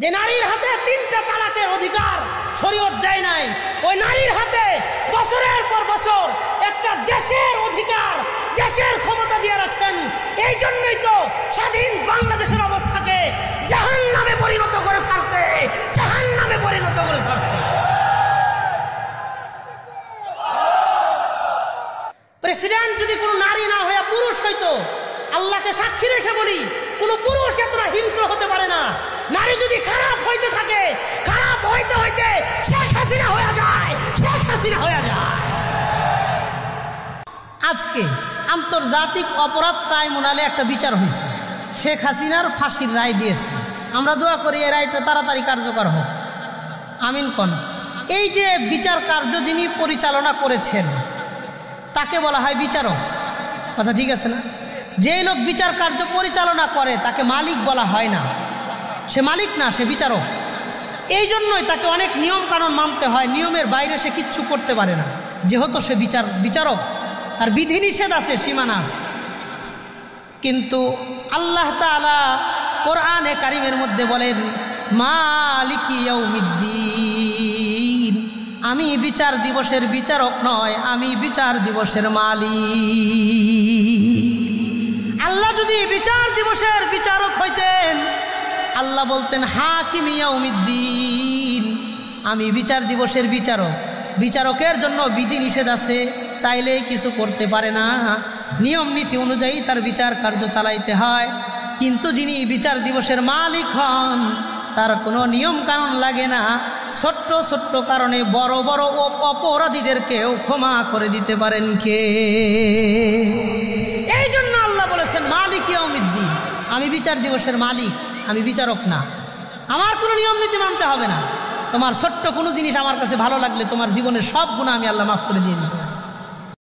যে নারীর হাতে 3টা তালাকের অধিকার শরীয়ত দেয় নাই, ওই নারীর হাতে বছরের পর বছর একটা দেশের অধিকার, দেশের ক্ষমতা দিয়ে রাখছেন। এই জন্যই তো স্বাধীন বাংলাদেশের অবস্থাকে জাহান্নামে পরিণত করে ছাড়ছে, জাহান্নামে পরিণত করে ছাড়ছে। প্রেসিডেন্ট যদি কোনো নারী না হয়ে পুরুষ হইতো, আল্লাহকে সাক্ষী রেখে বলি, কোন পুরুষ এতটা হিংস্র হতে পারে না। নারী যদি খারাপ হইতে থাকে, খারাপ হইতে হইতে শেখ হাসিনা হয়ে যায়, শেখ হাসিনা হয়ে যায়। আজকে আন্তর্জাতিক অপরাধ ট্রাইব্যুনালে একটা বিচার হয়েছে, শেখ হাসিনার ফাঁসির রায় দিয়েছে। আমরা দোয়া করি এই রায়টা তাড়াতাড়ি কার্যকর হোক, আমিন কোন। এই যে বিচার কার্য যিনি পরিচালনা করেছেন তাকে বলা হয় বিচারক, কথা ঠিক আছে না? যেই লোক বিচার কার্য পরিচালনা করে তাকে মালিক বলা হয় না, সে মালিক না, সে বিচারক। এই জন্যই তাকে অনেক নিয়ম কানুন মানতে হয়, নিয়মের বাইরে সে কিচ্ছু করতে পারে না, যেহেতু সে বিচারক, তার বিধিনিষেধ আছে, সীমানা আছে। কিন্তু আল্লাহ তাআলা কোরআনে কারিমের মধ্যে বলেন মালিকি ইয়াউমিদ্দিন, আমি বিচার দিবসের বিচারক নয়, আমি বিচার দিবসের মালিক। আল্লাহ যদি বিচার দিবসের বিচারক হইতেন, আল্লাহ বলতেন হাকিম ইয়াউমিদ্দিন, আমি বিচার দিবসের বিচারক। বিচারকের জন্য বিধি নিষেধ আছে, চাইলেই কিছু করতে পারে না, নিয়ম নীতি অনুযায়ী তার বিচার কার্য চালাইতে হয়। কিন্তু যিনি বিচার দিবসের মালিক হন, তার কোনো নিয়ম কানুন লাগে না, ছোট্ট ছোট্ট কারণে বড় বড় অপরাধীদেরকেও ক্ষমা করে দিতে পারেন কে? এই জন্য আল্লাহ বলেছেন মালিক ইয়াউমিদ্দিন, আমি বিচার দিবসের মালিক, আমি বিচারক না। আমার কোনো নিয়ম নীতি মানতে হবে না, তোমার ছোট্ট কোনো জিনিস আমার কাছে ভালো লাগলে তোমার জীবনের সব গুনাহ আমি আল্লাহ মাফ করে দিয়ে দিতে পারি।